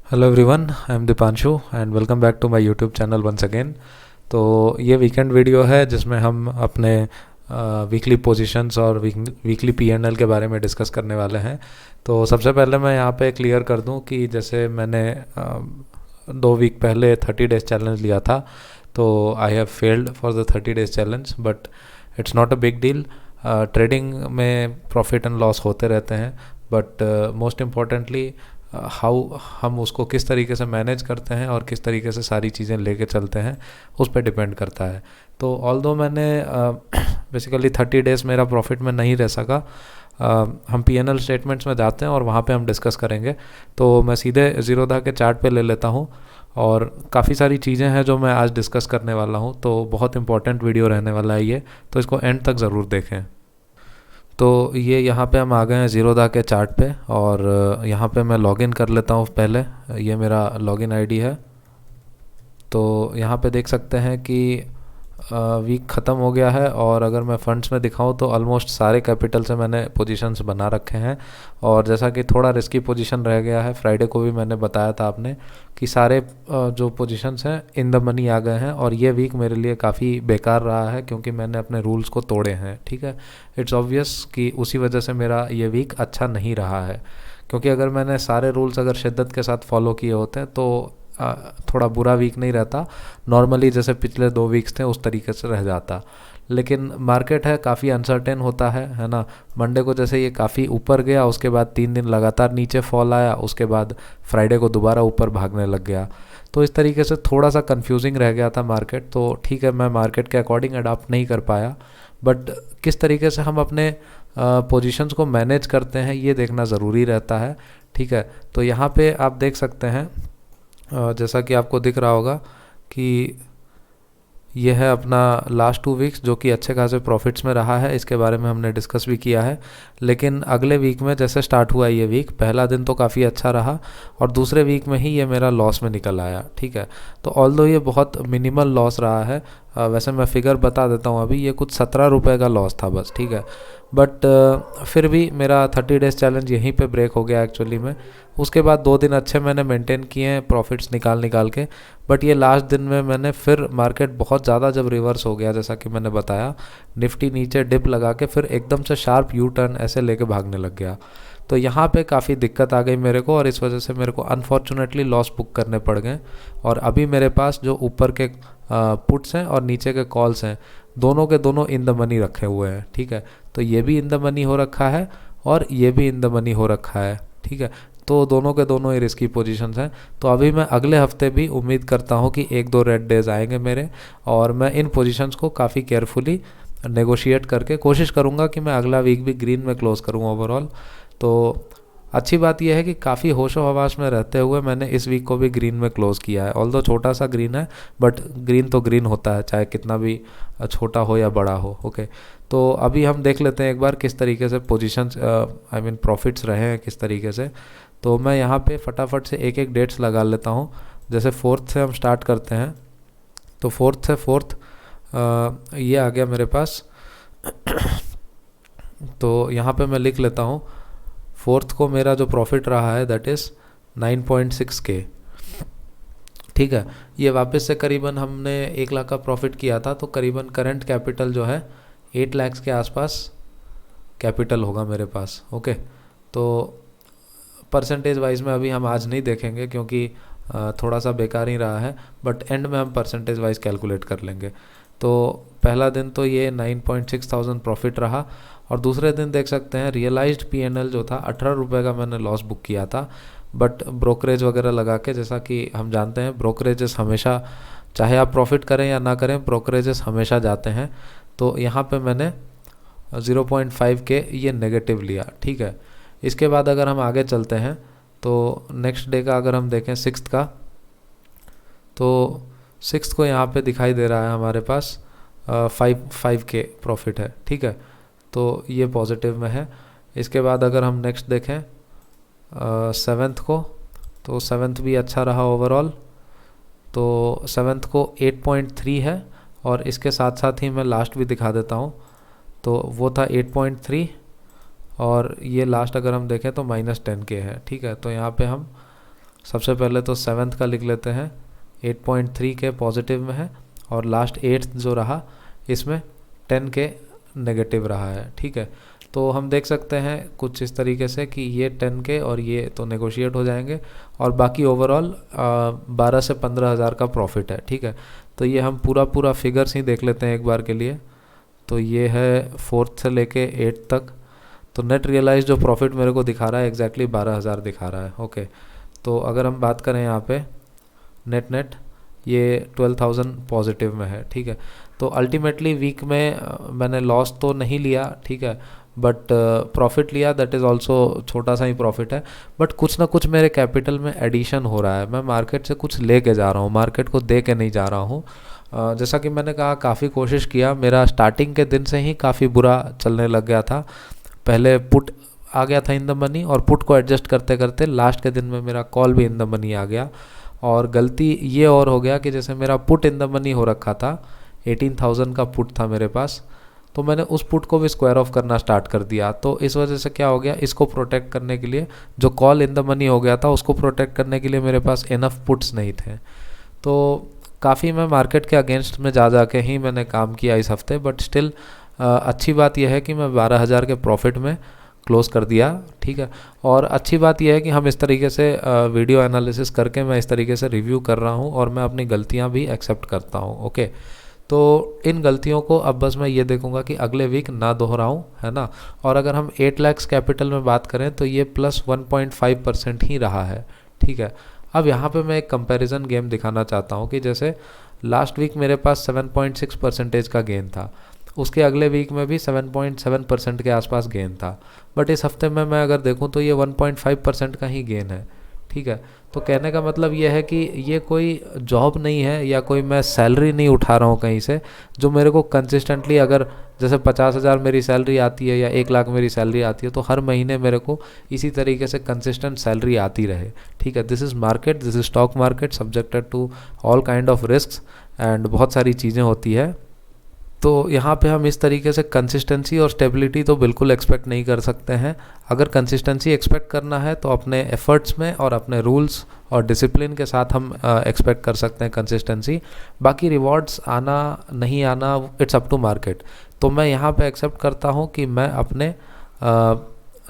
Hello everyone, I am Deepanshu and welcome back to my YouTube channel once again. तो ये weekend video है जिसमें हम अपने वीकली पोजीशंस और वीकली पीएनएल के बारे में डिस्कस करने वाले हैं। तो सबसे पहले मैं यहाँ पे क्लियर कर दूँ कि जैसे मैंने 2 वीक पहले 30 डेज चैलेंज लिया था, तो I have failed for the 30 days challenge, but it's not a big deal. Trading में प्रॉफिट एंड लॉस होते रहते हैं, बट मोस्ट इम्पॉर्टेंटली हाउ हम उसको किस तरीके से मैनेज करते हैं और किस तरीके से सारी चीज़ें लेके चलते हैं उस पर डिपेंड करता है। तो ऑल्दो मैंने बेसिकली 30 डेज़ मेरा प्रॉफिट में नहीं रह सका, हम पीएनएल स्टेटमेंट्स में जाते हैं और वहाँ पे हम डिस्कस करेंगे। तो मैं सीधे ज़ीरोधा के चार्ट पे ले लेता हूँ और काफ़ी सारी चीज़ें हैं जो मैं आज डिस्कस करने वाला हूँ, तो बहुत इंपॉर्टेंट वीडियो रहने वाला है ये, तो इसको एंड तक ज़रूर देखें। तो ये यहाँ पे हम आ गए हैं ज़ीरोधा के चार्ट पे और यहाँ पे मैं लॉगिन कर लेता हूँ। पहले ये मेरा लॉगिन आईडी है। तो यहाँ पे देख सकते हैं कि वीक ख़त्म हो गया है और अगर मैं फंड्स में दिखाऊं तो ऑलमोस्ट सारे कैपिटल से मैंने पोजीशंस बना रखे हैं। और जैसा कि थोड़ा रिस्की पोजीशन रह गया है, फ्राइडे को भी मैंने बताया था आपने कि सारे जो पोजीशंस हैं इन द मनी आ गए हैं और ये वीक मेरे लिए काफ़ी बेकार रहा है क्योंकि मैंने अपने रूल्स को तोड़े हैं। ठीक है, इट्स ऑब्वियस कि उसी वजह से मेरा ये वीक अच्छा नहीं रहा है, क्योंकि अगर मैंने सारे रूल्स अगर शिद्दत के साथ फॉलो किए होते तो थोड़ा बुरा वीक नहीं रहता, नॉर्मली जैसे पिछले 2 वीक्स थे उस तरीके से रह जाता। लेकिन मार्केट है काफ़ी अनसर्टेन होता है ना। मंडे को जैसे ये काफ़ी ऊपर गया, उसके बाद 3 दिन लगातार नीचे फॉल आया, उसके बाद फ्राइडे को दोबारा ऊपर भागने लग गया। तो इस तरीके से थोड़ा सा कंफ्यूजिंग रह गया था मार्केट। तो ठीक है, मैं मार्केट के अकॉर्डिंग अडाप्ट नहीं कर पाया, बट किस तरीके से हम अपने पोजीशंस को मैनेज करते हैं ये देखना ज़रूरी रहता है। ठीक है, तो यहाँ पे आप देख सकते हैं जैसा कि आपको दिख रहा होगा कि ये है अपना लास्ट 2 वीक्स जो कि अच्छे खासे प्रॉफिट्स में रहा है, इसके बारे में हमने डिस्कस भी किया है। लेकिन अगले वीक में जैसे स्टार्ट हुआ ये वीक, पहला दिन तो काफ़ी अच्छा रहा और दूसरे वीक में ही ये मेरा लॉस में निकल आया। ठीक है, तो ऑल्दो ये बहुत मिनिमल लॉस रहा है, वैसे मैं फिगर बता देता हूँ अभी, ये कुछ 17 रुपये का लॉस था बस। ठीक है, बट फिर भी मेरा 30 डेज़ चैलेंज यहीं पे ब्रेक हो गया एक्चुअली में। उसके बाद 2 दिन अच्छे मैंने मेंटेन किए हैं प्रॉफिट्स निकाल के, बट ये लास्ट दिन में मैंने फिर मार्केट बहुत ज़्यादा जब रिवर्स हो गया, जैसा कि मैंने बताया, निफ्टी नीचे डिप लगा के फिर एकदम से शार्प यू टर्न ऐसे लेके भागने लग गया। तो यहाँ पे काफ़ी दिक्कत आ गई मेरे को और इस वजह से मेरे को अनफॉर्चुनेटली लॉस बुक करने पड़ गए। और अभी मेरे पास जो ऊपर के पुट्स हैं और नीचे के कॉल्स हैं, दोनों के दोनों इन द मनी रखे हुए हैं। ठीक है, तो ये भी इन द मनी हो रखा है और ये भी इन द मनी हो रखा है। ठीक है, तो दोनों के दोनों ही रिस्की पोजीशंस हैं। तो अभी मैं अगले हफ्ते भी उम्मीद करता हूँ कि 1-2 रेड डेज आएंगे मेरे, और मैं इन पोजीशंस को काफ़ी केयरफुली नेगोशिएट करके कोशिश करूँगा कि मैं अगला वीक भी ग्रीन में क्लोज करूँ ओवरऑल। तो अच्छी बात यह है कि काफ़ी होशो हवास में रहते हुए मैंने इस वीक को भी ग्रीन में क्लोज़ किया है। ऑल्दो छोटा सा ग्रीन है, बट ग्रीन तो ग्रीन होता है, चाहे कितना भी छोटा हो या बड़ा हो। ओके, तो अभी हम देख लेते हैं एक बार किस तरीके से पोजीशंस आई मीन प्रॉफिट्स रहे हैं किस तरीके से। तो मैं यहाँ पे फटाफट से एक एक डेट्स लगा लेता हूँ। जैसे 4th से हम स्टार्ट करते हैं, तो 4th से 4th ये आ गया मेरे पास। तो यहाँ पे मैं लिख लेता हूँ, 4th को मेरा जो प्रॉफिट रहा है दैट इज़ 9.6K। ठीक है, ये वापस से करीबन हमने 1 लाख का प्रॉफिट किया था, तो करीबन करंट कैपिटल जो है 8 लाख के आसपास कैपिटल होगा मेरे पास। ओके, तो परसेंटेज वाइज में अभी हम आज नहीं देखेंगे क्योंकि थोड़ा सा बेकार ही रहा है, बट एंड में हम परसेंटेज वाइज कैलकुलेट कर लेंगे। तो पहला दिन तो ये 9.6 थाउजेंड प्रॉफिट रहा और दूसरे दिन देख सकते हैं रियलाइज्ड पीएनएल जो था 18 रुपये का मैंने लॉस बुक किया था, बट ब्रोकरेज वगैरह लगा के, जैसा कि हम जानते हैं ब्रोकरेजेस हमेशा, चाहे आप प्रॉफिट करें या ना करें, ब्रोकरेजेस हमेशा जाते हैं। तो यहाँ पे मैंने 0.5K ये नेगेटिव लिया। ठीक है, इसके बाद अगर हम आगे चलते हैं तो नेक्स्ट डे का अगर हम देखें 6th का, तो 6th को यहाँ पे दिखाई दे रहा है हमारे पास 5K प्रॉफिट है। ठीक है, तो ये पॉजिटिव में है। इसके बाद अगर हम नेक्स्ट देखें 7th को, तो 7th भी अच्छा रहा ओवरऑल। तो 7th को 8.3 है और इसके साथ साथ ही मैं लास्ट भी दिखा देता हूँ, तो वो था 8.3 और ये लास्ट अगर हम देखें तो -10K है। ठीक है, तो यहाँ पे हम सबसे पहले तो 7th का लिख लेते हैं, 8.3 के पॉजिटिव में है, और लास्ट 8th जो रहा इसमें 10 के नेगेटिव रहा है। ठीक है, तो हम देख सकते हैं कुछ इस तरीके से कि ये 10 के और ये तो नेगोशिएट हो जाएंगे, और बाकी ओवरऑल 12 से 15 हज़ार का प्रॉफिट है। ठीक है, तो ये हम पूरा फिगर्स ही देख लेते हैं एक बार के लिए। तो ये है 4th से लेके 8th तक, तो नेट रियलाइज जो प्रॉफिट मेरे को दिखा रहा है एग्जैक्टली 12,000 दिखा रहा है। ओके, तो अगर हम बात करें यहाँ पे नेट ये 12,000 पॉजिटिव में है। ठीक है, तो अल्टीमेटली वीक में मैंने लॉस तो नहीं लिया, ठीक है, बट प्रॉफिट लिया, दैट इज़ ऑल्सो छोटा सा ही प्रॉफिट है, बट कुछ ना कुछ मेरे कैपिटल में एडिशन हो रहा है। मैं मार्केट से कुछ ले के जा रहा हूँ, मार्केट को दे के नहीं जा रहा हूँ। जैसा कि मैंने कहा, काफ़ी कोशिश किया, मेरा स्टार्टिंग के दिन से ही काफ़ी बुरा चलने लग गया था। पहले पुट आ गया था इन द मनी, और पुट को एडजस्ट करते करते लास्ट के दिन में मेरा कॉल भी इन द मनी आ गया। और गलती ये और हो गया कि जैसे मेरा पुट इन द मनी हो रखा था, 18,000 का पुट था मेरे पास, तो मैंने उस पुट को भी स्क्वायर ऑफ करना स्टार्ट कर दिया। तो इस वजह से क्या हो गया, इसको प्रोटेक्ट करने के लिए, जो कॉल इन द मनी हो गया था उसको प्रोटेक्ट करने के लिए मेरे पास इनफ पुट्स नहीं थे। तो काफ़ी मैं मार्केट के अगेंस्ट में जा के ही मैंने काम किया इस हफ्ते, बट स्टिल अच्छी बात यह है कि मैं 12,000 के प्रॉफिट में क्लोज़ कर दिया। ठीक है, और अच्छी बात यह है कि हम इस तरीके से वीडियो एनालिसिस करके मैं इस तरीके से रिव्यू कर रहा हूँ, और मैं अपनी गलतियाँ भी एक्सेप्ट करता हूँ। ओके, तो इन गलतियों को अब बस मैं ये देखूंगा कि अगले वीक ना दोहराऊं, है ना। और अगर हम 8 लाख कैपिटल में बात करें तो ये प्लस 1.5% ही रहा है। ठीक है, अब यहाँ पे मैं एक कंपैरिजन गेम दिखाना चाहता हूँ कि जैसे लास्ट वीक मेरे पास 7.6% का गेन था, उसके अगले वीक में भी 7.7% के आसपास गेन था, बट इस हफ्ते में मैं अगर देखूँ तो ये 1.5% का ही गेन है। ठीक है, तो कहने का मतलब ये है कि ये कोई जॉब नहीं है या कोई मैं सैलरी नहीं उठा रहा हूँ कहीं से, जो मेरे को कंसिस्टेंटली, अगर जैसे 50,000 मेरी सैलरी आती है या 1 लाख मेरी सैलरी आती है, तो हर महीने मेरे को इसी तरीके से कंसिस्टेंट सैलरी आती रहे। ठीक है, this is market, this is stock market, subjected to all kind of risk and बहुत सारी चीज़ें होती है। तो यहाँ पे हम इस तरीके से कंसिस्टेंसी और स्टेबिलिटी तो बिल्कुल एक्सपेक्ट नहीं कर सकते हैं। अगर कंसिस्टेंसी एक्सपेक्ट करना है तो अपने एफर्ट्स में और अपने रूल्स और डिसिप्लिन के साथ हम एक्सपेक्ट कर सकते हैं कंसिस्टेंसी। बाकी रिवॉर्ड्स आना नहीं आना, इट्स अप टू मार्केट। तो मैं यहाँ पे एक्सेप्ट करता हूँ कि मैं अपने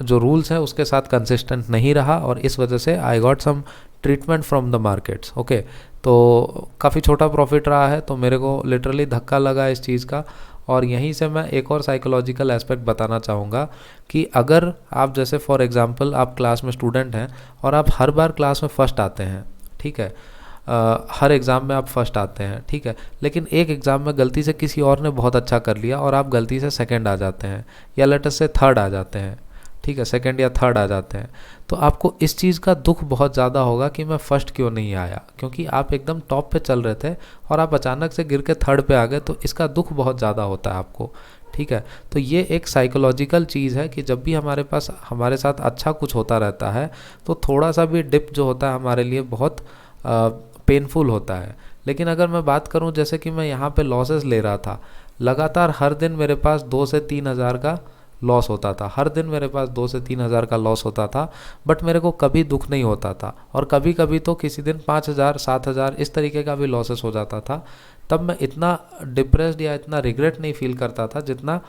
जो रूल्स हैं उसके साथ कंसिस्टेंट नहीं रहा, और इस वजह से I got some treatment from the markets. Okay, तो काफ़ी छोटा प्रॉफिट रहा है, तो मेरे को लिटरली धक्का लगा इस चीज़ का। और यहीं से मैं एक और साइकोलॉजिकल एस्पेक्ट बताना चाहूँगा कि अगर आप जैसे फॉर एग्जांपल आप क्लास में स्टूडेंट हैं और आप हर बार क्लास में फ़र्स्ट आते हैं, ठीक है, हर एग्ज़ाम में आप फर्स्ट आते हैं, ठीक है, लेकिन एक एग्ज़ाम में गलती से किसी और ने बहुत अच्छा कर लिया और आप गलती से सेकंड आ जाते हैं, या लेटर से थर्ड आ जाते हैं, ठीक है, सेकंड या थर्ड आ जाते हैं, तो आपको इस चीज़ का दुख बहुत ज़्यादा होगा कि मैं फ़र्स्ट क्यों नहीं आया, क्योंकि आप एकदम टॉप पे चल रहे थे और आप अचानक से गिर के थर्ड पे आ गए, तो इसका दुख बहुत ज़्यादा होता है आपको। ठीक है, तो ये एक साइकोलॉजिकल चीज़ है कि जब भी हमारे साथ अच्छा कुछ होता रहता है तो थोड़ा सा भी डिप जो होता है हमारे लिए बहुत पेनफुल होता है। लेकिन अगर मैं बात करूं, जैसे कि मैं यहाँ पे लॉसेस ले रहा था, लगातार हर दिन मेरे पास 2 से 3 हज़ार का लॉस होता था, हर दिन मेरे पास 2 से 3 हज़ार का लॉस होता था, बट मेरे को कभी दुख नहीं होता था। और कभी कभी तो किसी दिन 5,000 7,000 इस तरीके का भी लॉसेस हो जाता था, तब मैं इतना डिप्रेस्ड या इतना रिग्रेट नहीं फील करता था जितना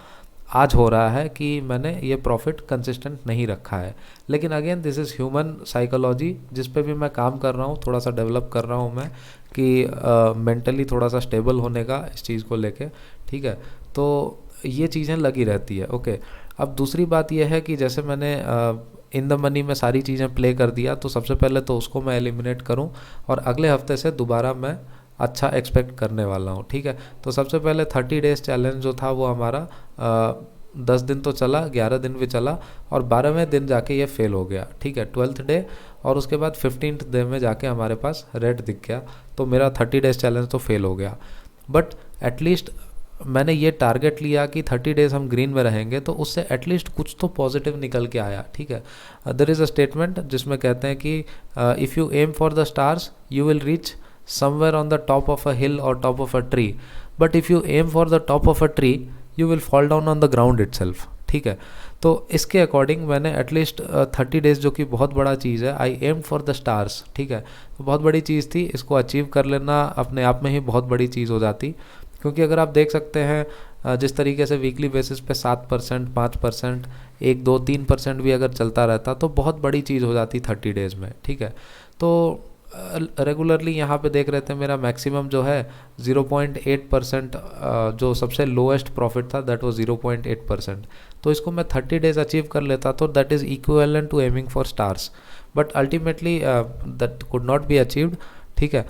आज हो रहा है कि मैंने ये प्रॉफिट कंसिस्टेंट नहीं रखा है। लेकिन again this is human psychology, जिस पे भी मैं काम कर रहा हूँ, थोड़ा सा डेवलप कर रहा हूँ मैं, कि मेंटली थोड़ा सा स्टेबल होने का इस चीज़ को लेके। ठीक है, तो ये चीज़ें लगी रहती है। ओके, अब दूसरी बात यह है कि जैसे मैंने इन द मनी में सारी चीज़ें प्ले कर दिया, तो सबसे पहले तो उसको मैं एलिमिनेट करूं और अगले हफ्ते से दोबारा मैं अच्छा एक्सपेक्ट करने वाला हूं। ठीक है, तो सबसे पहले 30 डेज़ चैलेंज जो था वो हमारा 10 दिन तो चला, 11 दिन भी चला, और 12वें दिन जाके ये फेल हो गया। ठीक है, 12th डे, और उसके बाद 15th डे में जाके हमारे पास रेड दिख गया, तो मेरा 30 डेज़ चैलेंज तो फेल हो गया। बट एटलीस्ट मैंने ये टारगेट लिया कि 30 डेज़ हम ग्रीन में रहेंगे, तो उससे एटलीस्ट कुछ तो पॉजिटिव निकल के आया। ठीक है, देयर इज़ अ स्टेटमेंट जिसमें कहते हैं कि if you aim for the stars you will reach somewhere on the top of a hill or top of a tree, but if you aim for the top of a tree you will fall down on the ground itself. ठीक है। तो इसके according मैंने at least 30 days, जो कि बहुत बड़ा चीज़ है, I am for the stars, ठीक है। तो बहुत बड़ी चीज़ थी, इसको अचीव कर लेना अपने आप में ही बहुत बड़ी चीज़ हो जाती, क्योंकि अगर आप देख सकते हैं जिस तरीके से वीकली बेसिस पे 7%, 5%, 1, 2, 3% भी अगर चलता रहता तो बहुत बड़ी चीज़ हो जाती 30 डेज़ में, ठीक है। तो रेगुलरली यहाँ पे देख रहे थे मेरा मैक्सिमम जो है 0.8%, जो सबसे लोएस्ट प्रॉफिट था दैट वो 0.8%। तो इसको मैं 30 डेज़ अचीव कर लेता तो that is equivalent to aiming for stars, but ultimately that could not be achieved, ठीक है।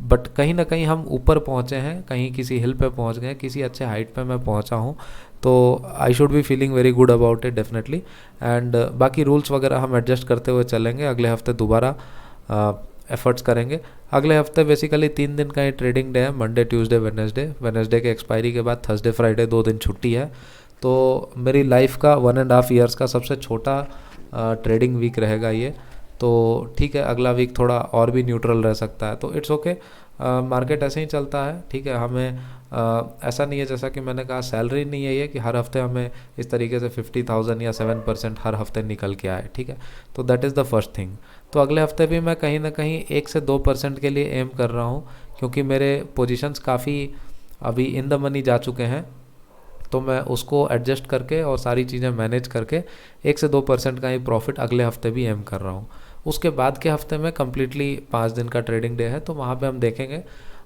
बट कहीं ना कहीं हम ऊपर पहुँचे हैं, कहीं किसी हिल पे पहुँच गए, किसी अच्छे हाइट पे मैं पहुँचा हूँ, तो I should be feeling very good about it definitely. And बाकी रूल्स वगैरह हम एडजस्ट करते हुए चलेंगे, अगले हफ्ते दोबारा एफर्ट्स करेंगे। अगले हफ्ते बेसिकली 3 दिन का ही ट्रेडिंग डे है, मंडे, ट्यूसडे, वेडनेसडे के एक्सपायरी के बाद थर्सडे, फ्राइडे 2 दिन छुट्टी है। तो मेरी लाइफ का 1.5 ईयर्स का सबसे छोटा ट्रेडिंग वीक रहेगा ये। तो ठीक है, अगला वीक थोड़ा और भी न्यूट्रल रह सकता है, तो इट्स ओके। मार्केट ऐसे ही चलता है, ठीक है। हमें ऐसा नहीं है, जैसा कि मैंने कहा, सैलरी नहीं है ये कि हर हफ्ते हमें इस तरीके से 50,000 या 7% हर हफ्ते निकल के आए, ठीक है। तो that is the first thing. तो अगले हफ्ते भी मैं कहीं ना कहीं 1 से 2% के लिए एम कर रहा हूँ, क्योंकि मेरे पोजीशंस काफ़ी अभी इन द मनी जा चुके हैं, तो मैं उसको एडजस्ट करके और सारी चीज़ें मैनेज करके 1 से 2% का ही प्रॉफिट अगले हफ्ते भी एम कर रहा हूँ। उसके बाद के हफ्ते में कम्प्लीटली 5 दिन का ट्रेडिंग डे है, तो वहाँ पे हम देखेंगे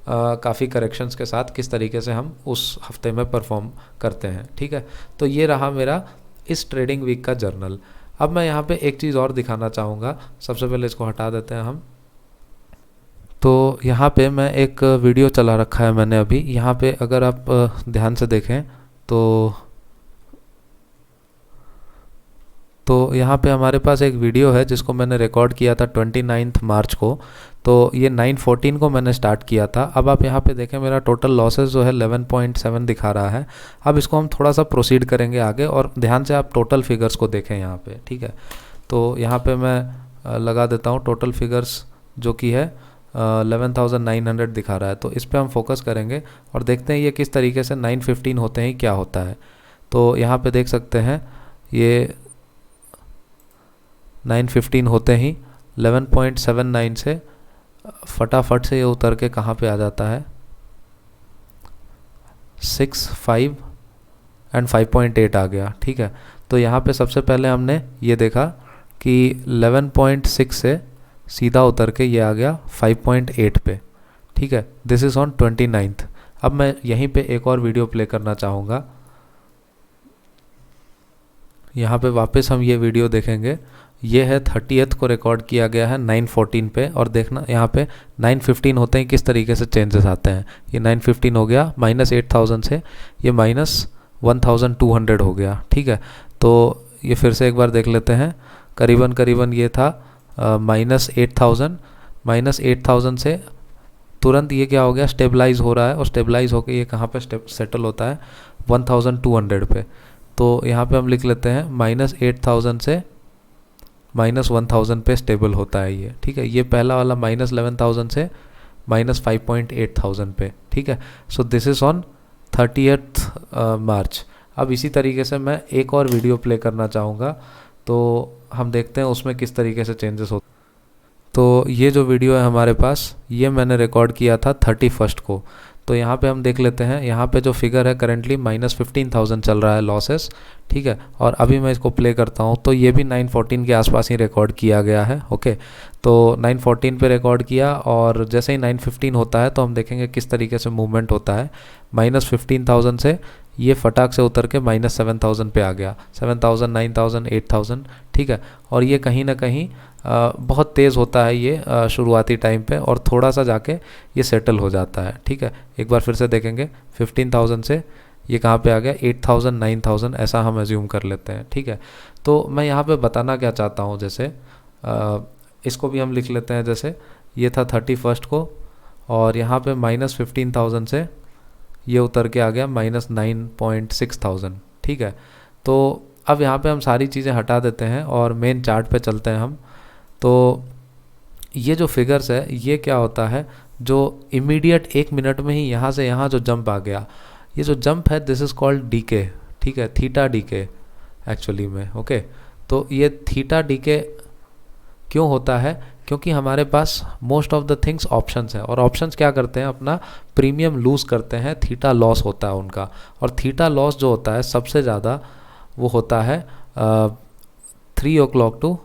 काफ़ी करेक्शंस के साथ किस तरीके से हम उस हफ्ते में परफॉर्म करते हैं, ठीक है। तो ये रहा मेरा इस ट्रेडिंग वीक का जर्नल। अब मैं यहाँ पे एक चीज़ और दिखाना चाहूँगा, सबसे पहले इसको हटा देते हैं हम। तो यहाँ पे मैं एक वीडियो चला रखा है मैंने अभी, यहाँ पे अगर आप ध्यान से देखें तो यहाँ पे हमारे पास एक वीडियो है जिसको मैंने रिकॉर्ड किया था 29 मार्च को। तो ये 9/14 को मैंने स्टार्ट किया था। अब आप यहाँ पे देखें मेरा टोटल लॉसेस जो है 11.7 दिखा रहा है। अब इसको हम थोड़ा सा प्रोसीड करेंगे आगे, और ध्यान से आप टोटल फिगर्स को देखें यहाँ पे, ठीक है। तो यहाँ पे मैं लगा देता हूँ टोटल फिगर्स, जो कि है 11,900 दिखा रहा है। तो इस पर हम फोकस करेंगे और देखते हैं ये किस तरीके से 9/15 होते ही क्या होता है। तो यहाँ पे देख सकते हैं ये 9/15 होते ही 11.79 से फटाफट से ये उतर के कहाँ पे आ जाता है, 6, 5 एंड 5.8 आ गया, ठीक है। तो यहाँ पे सबसे पहले हमने ये देखा कि 11.6 से सीधा उतर के ये आ गया 5.8 पे, ठीक है। This is on 29th। अब मैं यहीं पे एक और वीडियो प्ले करना चाहूँगा। यहाँ पे वापस हम ये वीडियो देखेंगे, ये है 30th को रिकॉर्ड किया गया है 9/14 पे, और देखना यहाँ पे 9/15 होते हैं किस तरीके से चेंजेस आते हैं। ये 9/15 हो गया, -8,000 से ये -1,200 हो गया, ठीक है। तो ये फिर से एक बार देख लेते हैं, करीबन ये था -8,000 से तुरंत ये क्या हो गया, स्टेबलाइज हो रहा है, और स्टेबलाइज होकर ये कहाँ पे सेटल होता है, 1,200 पे। तो यहाँ पे हम लिख लेते हैं -8,000 से -1,000 पे स्टेबल होता है ये, ठीक है। ये पहला वाला -11,000 से -5.8,000 पे, ठीक है। So this is on 30th मार्च। अब इसी तरीके से मैं एक और वीडियो प्ले करना चाहूँगा, तो हम देखते हैं उसमें किस तरीके से चेंजेस होते। तो ये जो वीडियो है हमारे पास, ये मैंने रिकॉर्ड किया था 31st को। तो यहाँ पे हम देख लेते हैं, यहाँ पे जो फिगर है करेंटली -15,000 चल रहा है लॉसेस, ठीक है। और अभी मैं इसको प्ले करता हूँ, तो ये भी 9/14 के आसपास ही रिकॉर्ड किया गया है, ओके। तो 9/14 पे रिकॉर्ड किया, और जैसे ही 9/15 होता है तो हम देखेंगे किस तरीके से मूवमेंट होता है। -15,000 से ये फटाक से उतर के -7,000 पे आ गया, 7,000, 9,000, 8,000, ठीक है। और ये कहीं ना कहीं बहुत तेज़ होता है ये शुरुआती टाइम पे, और थोड़ा सा जाके ये सेटल हो जाता है, ठीक है। एक बार फिर से देखेंगे, 15,000 से ये कहाँ पे आ गया, 8,000, 9,000, ऐसा हम एज्यूम कर लेते हैं, ठीक है। तो मैं यहाँ पे बताना क्या चाहता हूँ, जैसे इसको भी हम लिख लेते हैं, जैसे ये था 31st को, और यहाँ पे -15,000 से ये उतर के आ गया -9.6,000, ठीक है। तो अब यहाँ पे हम सारी चीज़ें हटा देते हैं और मेन चार्ट पे चलते हैं हम। तो ये जो फिगर्स है, ये क्या होता है, जो इमीडिएट 1 मिनट में ही यहाँ से यहाँ जो जंप आ गया, ये जो जंप है दिस इज़ कॉल्ड डीके, ठीक है, थीटा डीके एक्चुअली में। ओके, तो ये थीटा डीके क्यों होता है? क्योंकि हमारे पास most of the things options हैं, और ऑप्शंस क्या करते हैं, अपना प्रीमियम लूज़ करते हैं, थीटा लॉस होता है उनका। और थीटा लॉस जो होता है सबसे ज़्यादा वो होता है 3 o'clock टू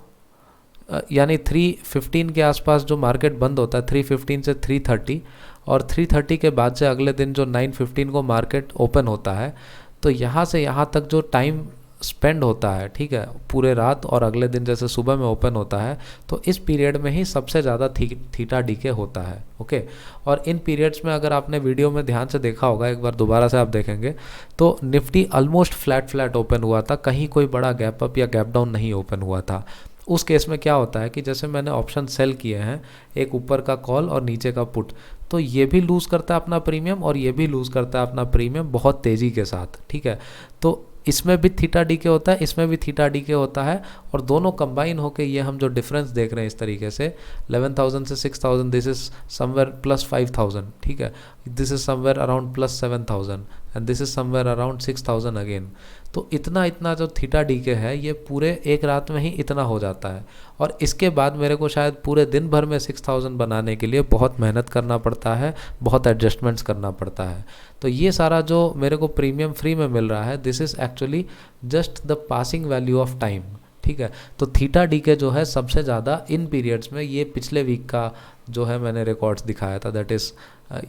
यानी 3:15 के आसपास जो मार्केट बंद होता है, 3:15 से 3:30, और 3:30 के बाद से अगले दिन जो 9:15 को मार्केट ओपन होता है, तो यहाँ से यहाँ तक जो टाइम स्पेंड होता है, ठीक है, पूरे रात और अगले दिन जैसे सुबह में ओपन होता है, तो इस पीरियड में ही सबसे ज़्यादा थीटा डीके होता है। ओके, और इन पीरियड्स में अगर आपने वीडियो में ध्यान से देखा होगा, एक बार दोबारा से आप देखेंगे तो निफ्टी ऑलमोस्ट फ्लैट ओपन हुआ था, कहीं कोई बड़ा गैप अप या गैप डाउन नहीं ओपन हुआ था। उस केस में क्या होता है कि जैसे मैंने ऑप्शन सेल किए हैं, एक ऊपर का कॉल और नीचे का पुट, तो ये भी लूज़ करता है अपना प्रीमियम और ये भी लूज़ करता है अपना प्रीमियम बहुत तेज़ी के साथ, ठीक है। तो इसमें भी थीटा डीके होता है, इसमें भी थीटा डीके होता है, और दोनों कंबाइन होके ये हम जो डिफरेंस देख रहे हैं इस तरीके से 11,000 से 6,000, दिस इज समवेयर प्लस 5,000, ठीक है, this is somewhere around plus 7,000 and this is somewhere around 6,000 again. तो इतना जो थीटा डीके है ये पूरे एक रात में ही इतना हो जाता है, और इसके बाद मेरे को शायद पूरे दिन भर में 6,000 बनाने के लिए बहुत मेहनत करना पड़ता है, बहुत एडजस्टमेंट्स करना पड़ता है। तो ये सारा जो मेरे को प्रीमियम फ्री में मिल रहा है, this is actually just the passing value of time, ठीक है। तो थीटा डीके जो है सबसे ज़्यादा इन पीरियड्स में, ये पिछले वीक का जो है मैंने रिकॉर्ड्स दिखाया था, दैट इज़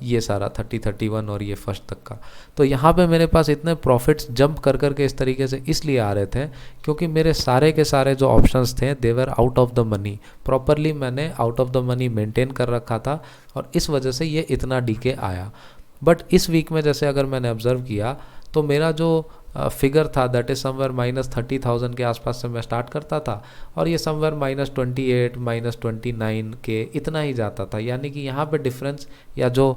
ये सारा 30, 31 और ये फर्स्ट तक का। तो यहाँ पे मेरे पास इतने प्रॉफिट्स जंप कर के इस तरीके से इसलिए आ रहे थे क्योंकि मेरे सारे के सारे जो ऑप्शंस थे they were out of the money, properly मैंने out of the money maintain कर रखा था, और इस वजह से ये इतना डीके आया। बट इस वीक में जैसे अगर मैंने ऑब्जर्व किया तो मेरा जो फिगर था दैट इज समवेयर -30,000 के आसपास से मैं स्टार्ट करता था, और ये समवेयर -28, -29 के इतना ही जाता था। यानी कि यहाँ पे डिफरेंस या जो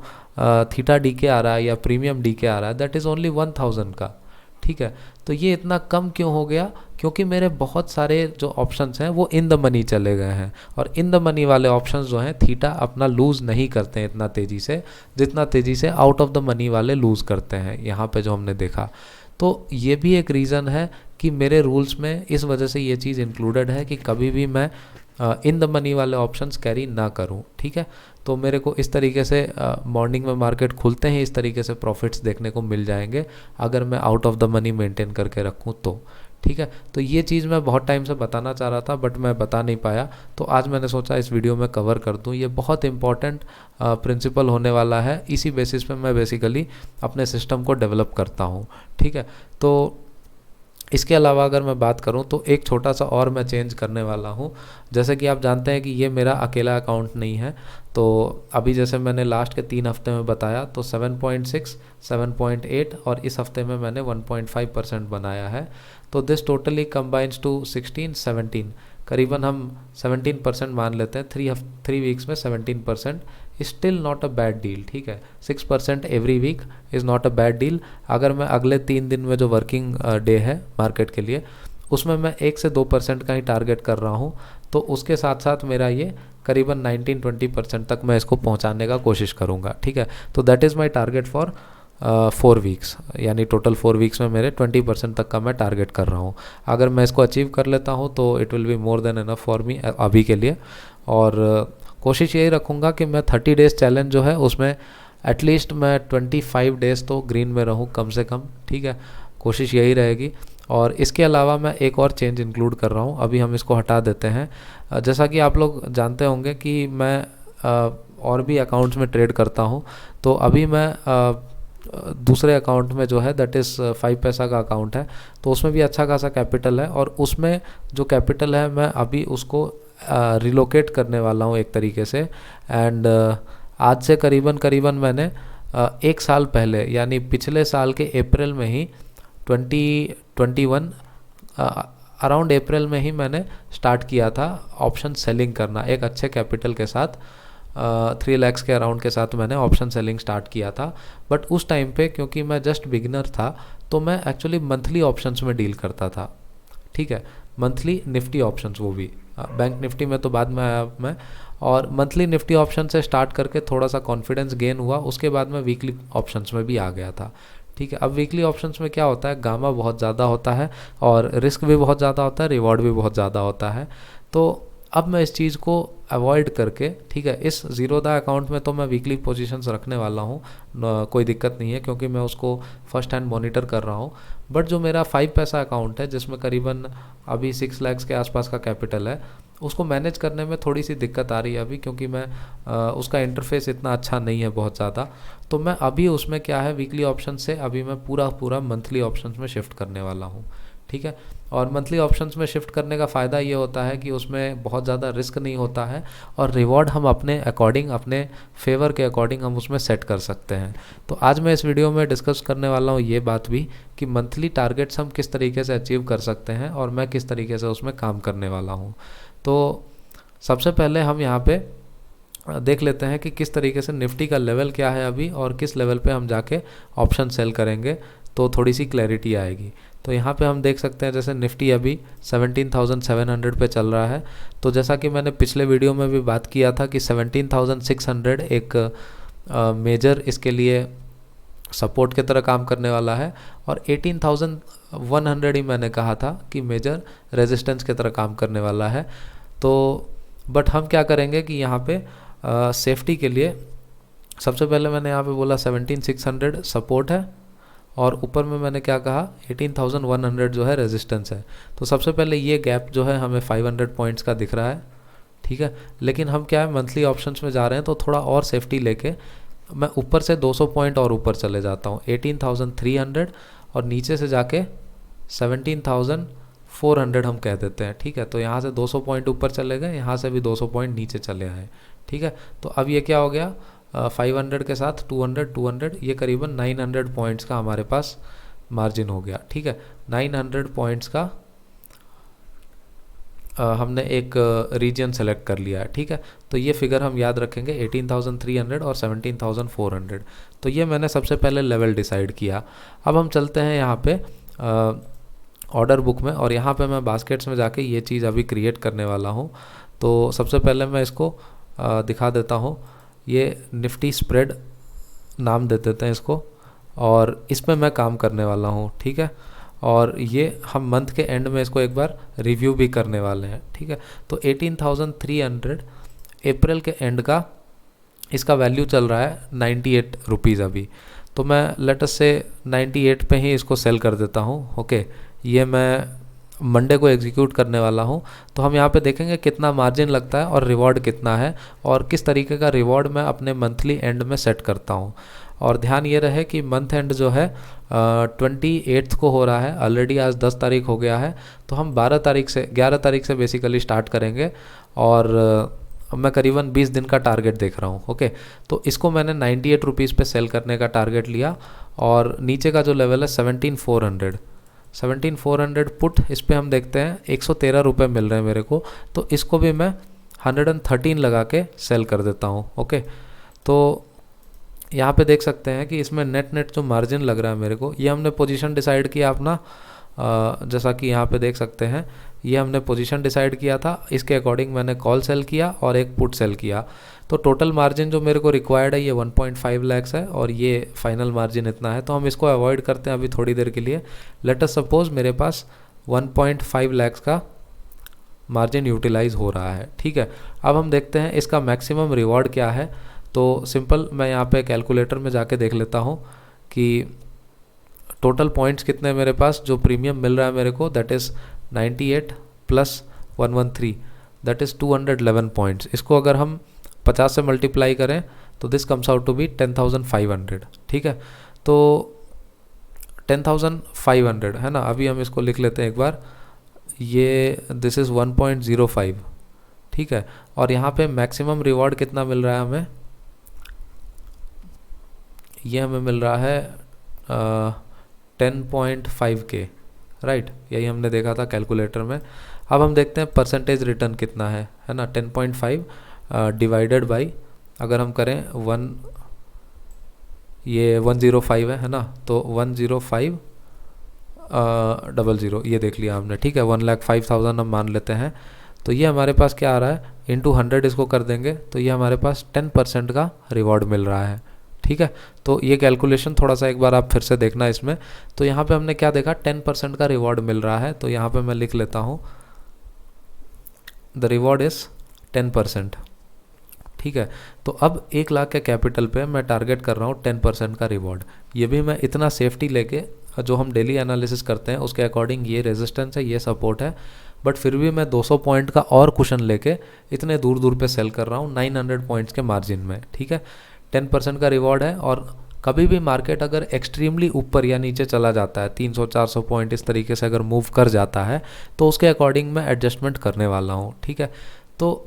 थीटा डीके आ रहा है या प्रीमियम डीके आ रहा है दैट इज़ ओनली 1,000 का, ठीक है। तो ये इतना कम क्यों हो गया? क्योंकि मेरे बहुत सारे जो ऑप्शंस हैं वो इन द मनी चले गए हैं, और इन द मनी वाले ऑप्शंस जो हैं थीटा अपना लूज़ नहीं करते हैं इतना तेज़ी से जितना तेज़ी से आउट ऑफ द मनी वाले लूज़ करते हैं, यहाँ पे जो हमने देखा। तो ये भी एक रीज़न है कि मेरे रूल्स में इस वजह से ये चीज़ इंक्लूडेड है कि कभी भी मैं इन द मनी वाले ऑप्शंस कैरी ना करूं, ठीक है। तो मेरे को इस तरीके से मॉर्निंग में मार्केट खुलते हैं इस तरीके से प्रॉफिट्स देखने को मिल जाएंगे अगर मैं out of the money maintain करके रखूं तो, ठीक है। तो ये चीज़ मैं बहुत टाइम से बताना चाह रहा था बट मैं बता नहीं पाया, तो आज मैंने सोचा इस वीडियो में कवर कर दूं। ये बहुत इंपॉर्टेंट प्रिंसिपल होने वाला है, इसी बेसिस पे मैं बेसिकली अपने सिस्टम को डेवलप करता हूं, ठीक है। तो इसके अलावा अगर मैं बात करूं तो एक छोटा सा और मैं चेंज करने वाला हूं। जैसे कि आप जानते हैं कि ये मेरा अकेला अकाउंट नहीं है, तो अभी जैसे मैंने लास्ट के 3 हफ्ते में बताया तो 7.6, 7.8 और इस हफ्ते में मैंने 1.5% बनाया है। तो दिस टोटली कंबाइंस टू 16, 17, करीबन हम 17% मान लेते हैं। 3 वीक्स में 17% still not a bad deal, ठीक है। 6% every week is not a bad deal. अगर मैं अगले 3 दिन में जो वर्किंग डे है मार्केट के लिए उसमें मैं 1 से 2% का ही टारगेट कर रहा हूँ, तो उसके साथ साथ मेरा ये करीबन 19-20% तक मैं इसको पहुँचाने का कोशिश करूँगा, ठीक है। तो that is my target for 4 weeks, यानी टोटल 4 वीक्स में मेरे 20% तक का मैं टारगेट कर रहा हूँ। अगर मैं इसको अचीव कर लेता हूँ तो it will be more than enough for me अभी के लिए, और कोशिश यही रखूँगा कि मैं 30 डेज़ चैलेंज जो है उसमें एटलीस्ट मैं 25 डेज़ तो ग्रीन में रहूँ कम से कम, ठीक है। कोशिश यही रहेगी। और इसके अलावा मैं एक और चेंज इंक्लूड कर रहा हूँ, अभी हम इसको हटा देते हैं। जैसा कि आप लोग जानते होंगे कि मैं और भी अकाउंट्स में ट्रेड करता हूँ, तो अभी मैं दूसरे अकाउंट में जो है दैट इज़ 5 पैसा का अकाउंट है, तो उसमें भी अच्छा खासा कैपिटल है, और उसमें जो कैपिटल है मैं अभी उसको रिलोकेट करने वाला हूँ एक तरीके से। एंड आज से करीबन मैंने 1 साल पहले यानी पिछले साल के अप्रैल में ही 2021 अराउंड अप्रैल में ही मैंने स्टार्ट किया था ऑप्शन सेलिंग करना एक अच्छे कैपिटल के साथ। 3 लाख के अराउंड के साथ मैंने ऑप्शन सेलिंग स्टार्ट किया था। बट उस टाइम पे क्योंकि मैं जस्ट बिगिनर था तो मैं एक्चुअली मंथली ऑप्शंस में डील करता था, ठीक है। मंथली निफ्टी ऑप्शंस, वो भी बैंक निफ्टी में तो बाद में आया मैं, और मंथली निफ्टी ऑप्शन से स्टार्ट करके थोड़ा सा कॉन्फिडेंस गेन हुआ, उसके बाद मैं वीकली ऑप्शंस में भी आ गया था, ठीक है। अब वीकली ऑप्शंस में क्या होता है, गामा बहुत ज़्यादा होता है और रिस्क भी बहुत ज़्यादा होता है, रिवॉर्ड भी बहुत ज़्यादा होता है। तो अब मैं इस चीज़ को अवॉइड करके, ठीक है, इस ज़ीरोधा अकाउंट में तो मैं वीकली पोजीशंस रखने वाला हूँ, कोई दिक्कत नहीं है, क्योंकि मैं उसको फर्स्ट हैंड मॉनिटर कर रहा हूँ। बट जो मेरा 5 पैसा अकाउंट है, जिसमें करीबन अभी 6 लाख के आसपास का कैपिटल है, उसको मैनेज करने में थोड़ी सी दिक्कत आ रही है अभी, क्योंकि मैं उसका इंटरफेस इतना अच्छा नहीं है बहुत ज़्यादा। तो मैं अभी उसमें क्या है, वीकली ऑप्शन से अभी मैं पूरा मंथली ऑप्शंस में शिफ्ट करने वाला हूँ, ठीक है। और मंथली ऑप्शंस में शिफ्ट करने का फ़ायदा ये होता है कि उसमें बहुत ज़्यादा रिस्क नहीं होता है और रिवॉर्ड हम अपने अकॉर्डिंग, अपने फेवर के अकॉर्डिंग हम उसमें सेट कर सकते हैं। तो आज मैं इस वीडियो में डिस्कस करने वाला हूँ ये बात भी कि मंथली टारगेट्स हम किस तरीके से अचीव कर सकते हैं और मैं किस तरीके से उसमें काम करने वाला हूँ। तो सबसे पहले हम यहाँ पे देख लेते हैं कि किस तरीके से निफ्टी का लेवल क्या है अभी और किस लेवल पे हम जाके ऑप्शन सेल करेंगे, तो थोड़ी सी क्लैरिटी आएगी। तो यहाँ पे हम देख सकते हैं जैसे निफ्टी अभी 17,700 पे चल रहा है। तो जैसा कि मैंने पिछले वीडियो में भी बात किया था कि 17,600 एक मेजर इसके लिए सपोर्ट की तरह काम करने वाला है और 18,100 ही मैंने कहा था कि मेजर रेजिस्टेंस की तरह काम करने वाला है। तो बट हम क्या करेंगे कि यहाँ पे सेफ्टी के लिए सबसे पहले मैंने यहाँ पे बोला 17,600 सपोर्ट है और ऊपर में मैंने क्या कहा, 18,100 जो है रेजिस्टेंस है। तो सबसे पहले ये गैप जो है हमें 500 पॉइंट्स का दिख रहा है, ठीक है। लेकिन हम क्या है, मंथली ऑप्शंस में जा रहे हैं तो थोड़ा और सेफ्टी लेके मैं ऊपर से 200 पॉइंट और ऊपर चले जाता हूँ, 18,300 और नीचे से जाके 17,400 हम कह देते हैं, ठीक है। तो यहाँ से 200 पॉइंट ऊपर चले गए, यहाँ से भी 200 पॉइंट नीचे चले आए, ठीक है। तो अब ये क्या हो गया, 500 के साथ 200, ये करीबन 900 पॉइंट्स का हमारे पास मार्जिन हो गया, ठीक है। 900 पॉइंट्स का हमने एक रीजन सेलेक्ट कर लिया है, ठीक है। तो ये फिगर हम याद रखेंगे, 18,300 और 17,400। तो ये मैंने सबसे पहले लेवल डिसाइड किया। अब हम चलते हैं यहाँ पे ऑर्डर बुक में और यहाँ पे मैं बास्केट्स में जाके ये चीज़ अभी क्रिएट करने वाला हूँ। तो सबसे पहले मैं इसको दिखा देता हूँ, ये निफ्टी स्प्रेड नाम दे देते हैं इसको और इस पे मैं काम करने वाला हूँ, ठीक है। और ये हम मंथ के एंड में इसको एक बार रिव्यू भी करने वाले हैं, ठीक है। तो 18,300 अप्रैल के एंड का इसका वैल्यू चल रहा है 98 रुपीज़ अभी। तो मैं लेट अस से 98 पे ही इसको सेल कर देता हूँ, ओके। ये मैं मंडे को एग्जीक्यूट करने वाला हूँ। तो हम यहाँ पे देखेंगे कितना मार्जिन लगता है और रिवॉर्ड कितना है और किस तरीके का रिवॉर्ड मैं अपने मंथली एंड में सेट करता हूँ। और ध्यान ये रहे कि मंथ एंड जो है 28 को हो रहा है, ऑलरेडी आज 10 तारीख हो गया है। तो हम 11 तारीख से बेसिकली स्टार्ट करेंगे और मैं करीबन 20 दिन का टारगेट देख रहा हूँ, ओके। तो इसको मैंने 98 रुपीज़ पे सेल करने का टारगेट लिया और नीचे का जो लेवल है 17,400 पुट, इस पर हम देखते हैं 113 रुपये मिल रहे हैं मेरे को। तो इसको भी मैं 113 लगा के सेल कर देता हूँ, ओके। तो यहाँ पे देख सकते हैं कि इसमें नेट जो मार्जिन लग रहा है मेरे को, ये हमने पोजीशन डिसाइड किया अपना, जैसा कि यहाँ पे देख सकते हैं ये हमने पोजीशन डिसाइड किया था, इसके अकॉर्डिंग मैंने कॉल सेल किया और एक पुट सेल किया। तो टोटल मार्जिन जो मेरे को रिक्वायर्ड है ये 1.5 लाख है और ये फाइनल मार्जिन इतना है। तो हम इसको अवॉइड करते हैं अभी थोड़ी देर के लिए। लेट अस सपोज मेरे पास 1.5 लाख का मार्जिन यूटिलाइज हो रहा है, ठीक है। अब हम देखते हैं इसका मैक्सिमम रिवॉर्ड क्या है। तो सिंपल मैं यहाँ पे कैलकुलेटर में जाके देख लेता हूँ कि टोटल पॉइंट्स कितने मेरे पास, जो प्रीमियम मिल रहा है मेरे को, that is 98 plus 113, that is 211 points. इसको अगर हम 50 से मल्टीप्लाई करें तो this comes out to be 10,500, ठीक है। तो 10,500 है ना। अभी हम इसको लिख लेते हैं एक बार, ये दिस इज़ 1.05, ठीक है। और यहाँ पे मैक्सिमम रिवॉर्ड कितना मिल रहा है हमें, ये हमें मिल रहा है 10.5K, राइट। यही हमने देखा था कैलकुलेटर में। अब हम देखते हैं परसेंटेज रिटर्न कितना है ना। 10.5 डिवाइडेड बाई, अगर हम करें 105 है ना, तो 10500 ये देख लिया हमने, ठीक है। 1,05,000 हम मान लेते हैं। तो ये हमारे पास क्या आ रहा है, इंटू 100 इसको कर देंगे तो ये हमारे पास 10% का रिवॉर्ड मिल रहा है, ठीक है। तो ये कैलकुलेशन थोड़ा सा एक बार आप फिर से देखना इसमें। तो यहाँ पे हमने क्या देखा, 10% का रिवॉर्ड मिल रहा है, तो यहाँ पे मैं लिख लेता हूँ द रिवॉर्ड इज़ 10%। ठीक है। तो अब 1 लाख के कैपिटल पे मैं टारगेट कर रहा हूँ 10% का रिवॉर्ड। ये भी मैं इतना सेफ्टी लेके, जो हम डेली एनालिसिस करते हैं उसके अकॉर्डिंग ये रेजिस्टेंस है, ये सपोर्ट है, बट फिर भी मैं 200 पॉइंट का और कुशन लेके इतने दूर दूर पे सेल कर रहा हूँ 900 पॉइंट्स के मार्जिन में। ठीक है। 10% का रिवॉर्ड है, और कभी भी मार्केट अगर एक्सट्रीमली ऊपर या नीचे चला जाता है, 300-400 पॉइंट इस तरीके से अगर मूव कर जाता है, तो उसके अकॉर्डिंग मैं एडजस्टमेंट करने वाला हूँ। ठीक है। तो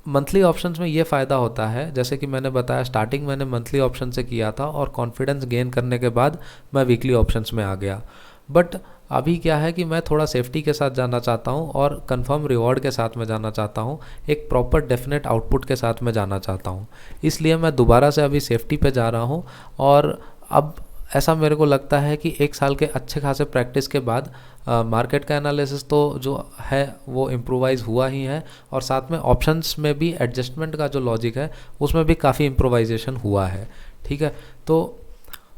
मंथली ऑप्शंस में ये फ़ायदा होता है, जैसे कि मैंने बताया स्टार्टिंग मैंने मंथली ऑप्शन से किया था और कॉन्फिडेंस गेन करने के बाद मैं वीकली ऑप्शंस में आ गया। बट अभी क्या है कि मैं थोड़ा सेफ्टी के साथ जाना चाहता हूँ और कंफर्म रिवॉर्ड के साथ में जाना चाहता हूँ, एक प्रॉपर डेफिनेट आउटपुट के साथ में जाना चाहता हूँ। इसलिए मैं दोबारा से अभी सेफ्टी पे जा रहा हूँ। और अब ऐसा मेरे को लगता है कि 1 साल के अच्छे खासे प्रैक्टिस के बाद मार्केट का एनालिसिस तो जो है वो इम्प्रोवाइज़ हुआ ही है, और साथ में ऑप्शंस में भी एडजस्टमेंट का जो लॉजिक है उसमें भी काफ़ी इम्प्रोवाइजेशन हुआ है। ठीक है। तो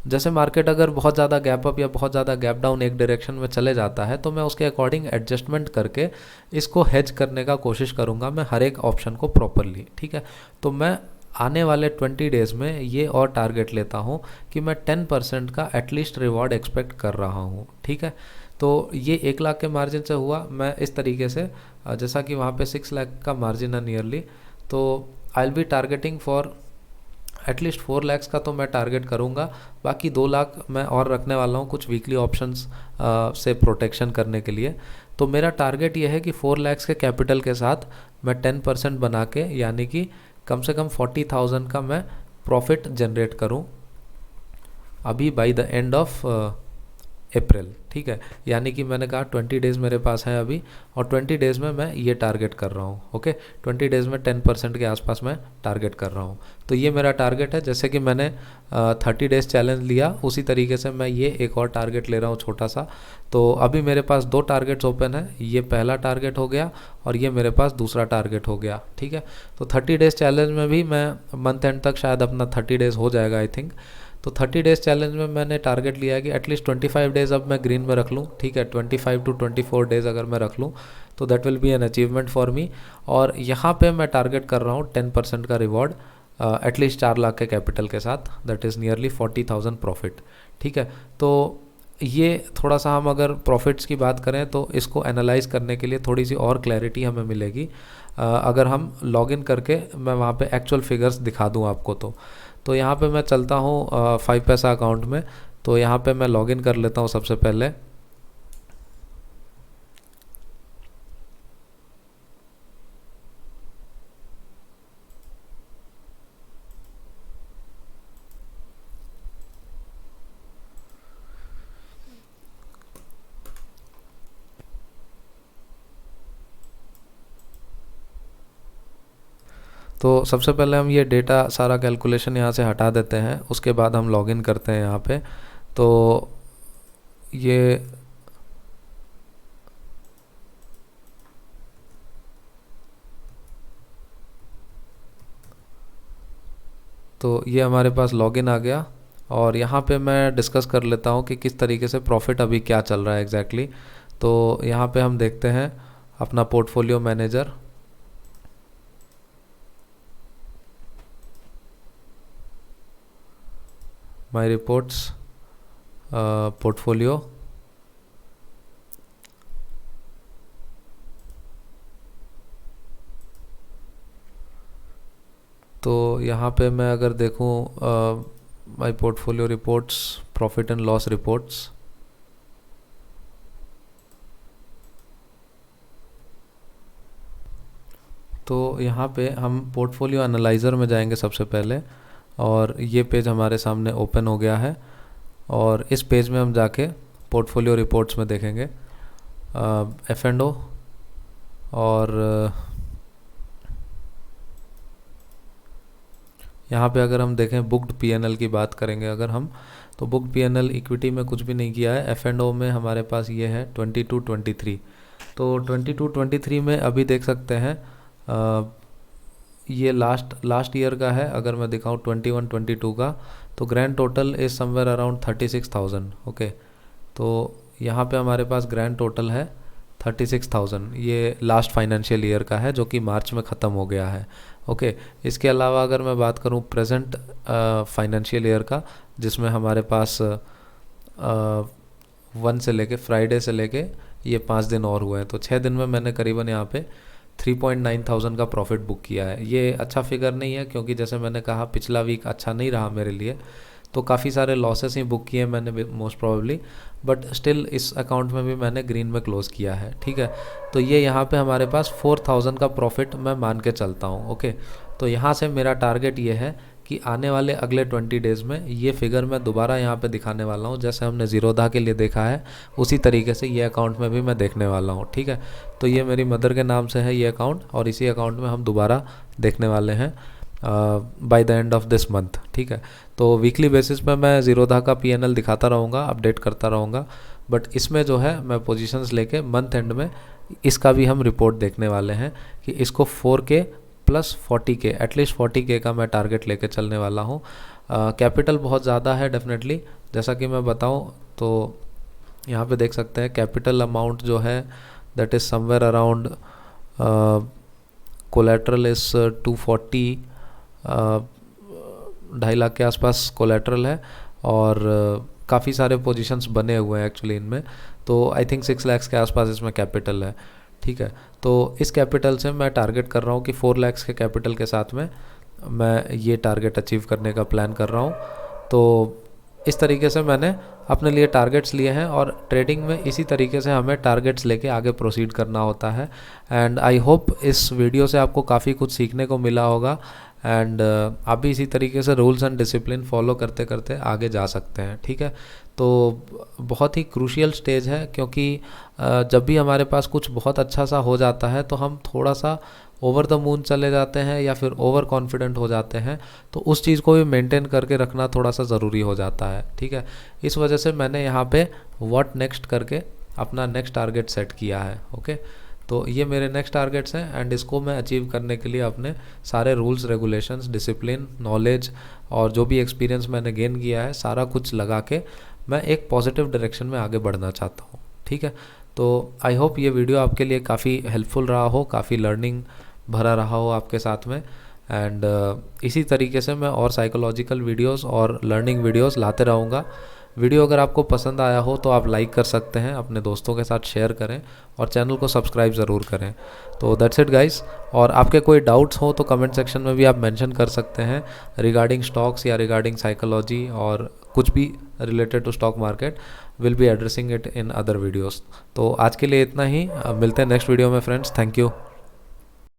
जैसे मार्केट अगर बहुत ज़्यादा गैप अप या बहुत ज़्यादा गैप डाउन एक डायरेक्शन में चले जाता है, तो मैं उसके अकॉर्डिंग एडजस्टमेंट करके इसको हेज करने का कोशिश करूँगा मैं हर एक ऑप्शन को प्रॉपरली। ठीक है। तो मैं आने वाले 20 डेज़ में ये और टारगेट लेता हूँ कि मैं 10% का एटलीस्ट रिवॉर्ड एक्सपेक्ट कर रहा हूँ। ठीक है। तो ये 1 लाख के मार्जिन से हुआ, मैं इस तरीके से जैसा कि वहाँ पे 6 लाख का मार्जिन है नियरली, तो I will be targeting for at least 4 lakhs का तो मैं टारगेट करूँगा। बाकी 2 लाख मैं और रखने वाला हूँ कुछ वीकली ऑप्शंस से प्रोटेक्शन करने के लिए। तो मेरा टारगेट ये है कि 4 लैक्स के कैपिटल के साथ मैं 10% बना के, यानी कि कम से कम 40,000 का मैं प्रॉफिट जनरेट करूँ अभी by the end of April. ठीक है। यानी कि मैंने कहा 20 डेज़ मेरे पास है अभी, और 20 डेज़ में मैं ये टारगेट कर रहा हूँ। ओके। 20 डेज़ में 10% के आसपास मैं टारगेट कर रहा हूँ। तो ये मेरा टारगेट है। जैसे कि मैंने 30 डेज़ चैलेंज लिया, उसी तरीके से मैं ये एक और टारगेट ले रहा हूँ छोटा सा। तो अभी मेरे पास 2 टारगेट्स ओपन है, ये पहला टारगेट हो गया और ये मेरे पास दूसरा टारगेट हो गया। ठीक है। तो 30 डेज़ चैलेंज में भी मैं मंथ एंड तक शायद अपना 30 डेज़ हो जाएगा आई थिंक। तो 30 डेज़ चैलेंज में मैंने टारगेट लिया है कि एटलीस्ट 25 डेज़ अब मैं ग्रीन में रख लूँ। ठीक है। 25 to 24 डेज़ अगर मैं रख लूँ तो that will be an achievement for me. और यहाँ पे मैं टारगेट कर रहा हूँ 10% का रिवॉर्ड एटलीस्ट 4 लाख के कैपिटल के साथ, दैट इज़ नियरली 40,000 प्रॉफिट। ठीक है। तो ये थोड़ा सा हम अगर प्रॉफिट्स की बात करें तो इसको एनालाइज करने के लिए थोड़ी सी और क्लैरिटी हमें मिलेगी अगर हम लॉगिन करके मैं वहाँ पे एक्चुअल फिगर्स दिखा दूँ आपको। तो यहाँ पे मैं चलता हूँ 5 पैसा अकाउंट में। तो यहाँ पे मैं लॉगिन कर लेता हूँ सबसे पहले। तो सबसे पहले हम ये डेटा सारा कैलकुलेशन यहाँ से हटा देते हैं, उसके बाद हम लॉगिन करते हैं यहाँ पे। तो ये हमारे पास लॉगिन आ गया, और यहाँ पे मैं डिस्कस कर लेता हूँ कि किस तरीके से प्रॉफिट अभी क्या चल रहा है एग्जैक्टली। तो यहाँ पे हम देखते हैं अपना portfolio manager, my reports, portfolio. तो यहाँ पे मैं अगर देखूँ my portfolio reports, profit and loss reports, तो यहाँ पे हम पोर्टफोलियो एनालाइज़र में जाएंगे सबसे पहले, और ये पेज हमारे सामने ओपन हो गया है। और इस पेज में हम जाके पोर्टफोलियो रिपोर्ट्स में देखेंगे F&O, और यहाँ पे अगर हम देखें बुक्ड P&L की बात करेंगे अगर हम, तो बुक्ड P&L इक्विटी में कुछ भी नहीं किया है। F&O में हमारे पास ये है 22-23। तो 22-23 में अभी देख सकते हैं ये लास्ट ईयर का है। अगर मैं दिखाऊँ 21-22 का, तो grand total is somewhere around 36,000। Okay, तो यहाँ पे हमारे पास ग्रैंड टोटल है 36,000। ये लास्ट फाइनेंशियल ईयर का है जो कि मार्च में ख़त्म हो गया है। ओके, इसके अलावा अगर मैं बात करूँ प्रेजेंट फाइनेंशियल ईयर का, जिसमें हमारे पास 1 से लेके फ्राइडे से लेके ये 5 दिन और हुए हैं, तो 6 दिन में मैंने करीबन यहाँ पे 3.9 थाउजेंड का प्रॉफिट बुक किया है। ये अच्छा फिगर नहीं है क्योंकि जैसे मैंने कहा पिछला वीक अच्छा नहीं रहा मेरे लिए, तो काफ़ी सारे लॉसेस ही बुक किए मैंने मोस्ट प्रोबेबली, बट स्टिल इस अकाउंट में भी मैंने ग्रीन में क्लोज़ किया है। ठीक है, तो ये यहाँ पे हमारे पास 4,000 का प्रॉफिट मैं मान के चलता हूँ। ओके, तो यहाँ से मेरा टारगेट ये है कि आने वाले अगले 20 डेज़ में ये फिगर मैं दोबारा यहाँ पे दिखाने वाला हूँ। जैसे हमने ज़ीरोधा के लिए देखा है उसी तरीके से ये अकाउंट में भी मैं देखने वाला हूँ। ठीक है, तो ये मेरी मदर के नाम से है ये अकाउंट, और इसी अकाउंट में हम दोबारा देखने वाले हैं by the end of this month. ठीक है, तो वीकली बेसिस पे मैं ज़ीरोधा का PNL दिखाता रहूँगा, अपडेट करता रहूँगा, बट इसमें जो है मैं पोजीशंस लेके मंथ एंड में इसका भी हम रिपोर्ट देखने वाले हैं कि इसको 4K plus 40K, at least 40K का मैं टारगेट लेके चलने वाला हूँ। कैपिटल बहुत ज़्यादा है डेफिनेटली, जैसा कि मैं बताऊँ तो यहाँ पे देख सकते हैं कैपिटल अमाउंट जो है that is somewhere around collateral is 240, 2.5 lakh के आसपास कोलेट्रल है, और काफ़ी सारे पोजीशंस बने हुए हैं एक्चुअली इनमें, तो आई थिंक 6 लाख के आसपास इसमें कैपिटल है। ठीक है, तो इस कैपिटल से मैं टारगेट कर रहा हूँ कि 4 लाख के कैपिटल के साथ में मैं ये टारगेट अचीव करने का प्लान कर रहा हूँ। तो इस तरीके से मैंने अपने लिए टारगेट्स लिए हैं, और ट्रेडिंग में इसी तरीके से हमें टारगेट्स लेके आगे प्रोसीड करना होता है। एंड आई होप इस वीडियो से आपको काफ़ी कुछ सीखने को मिला होगा, एंड आप भी इसी तरीके से रूल्स एंड डिसिप्लिन फॉलो करते करते आगे जा सकते हैं। ठीक है, तो बहुत ही क्रूशियल स्टेज है, क्योंकि जब भी हमारे पास कुछ बहुत अच्छा सा हो जाता है तो हम थोड़ा सा ओवर द मून चले जाते हैं या फिर ओवर कॉन्फिडेंट हो जाते हैं, तो उस चीज़ को भी मेंटेन करके रखना थोड़ा सा ज़रूरी हो जाता है। ठीक है, इस वजह से मैंने यहाँ पे व्हाट नेक्स्ट करके अपना नेक्स्ट टारगेट सेट किया है। ओके, तो ये मेरे नेक्स्ट टारगेट्स हैं, एंड इसको मैं अचीव करने के लिए अपने सारे रूल्स रेगुलेशंस, डिसिप्लिन, नॉलेज और जो भी एक्सपीरियंस मैंने गेन किया है सारा कुछ लगा के मैं एक पॉजिटिव डायरेक्शन में आगे बढ़ना चाहता हूँ। ठीक है, तो आई होप ये वीडियो आपके लिए काफ़ी हेल्पफुल रहा हो, काफ़ी लर्निंग भरा रहा हो आपके साथ में, एंड इसी तरीके से मैं और साइकोलॉजिकल वीडियोस और लर्निंग वीडियोस लाते रहूँगा। वीडियो अगर आपको पसंद आया हो तो आप लाइक कर सकते हैं, अपने दोस्तों के साथ शेयर करें, और चैनल को सब्सक्राइब ज़रूर करें। तो दैट्स इट गाइस, और आपके कोई डाउट्स हो तो कमेंट सेक्शन में भी आप मेंशन कर सकते हैं रिगार्डिंग स्टॉक्स या रिगार्डिंग साइकोलॉजी, और कुछ भी related to stock market, will be addressing it in other videos. तो आज के लिए इतना ही, मिलते हैं नेक्स्ट वीडियो में फ्रेंड्स। Thank you.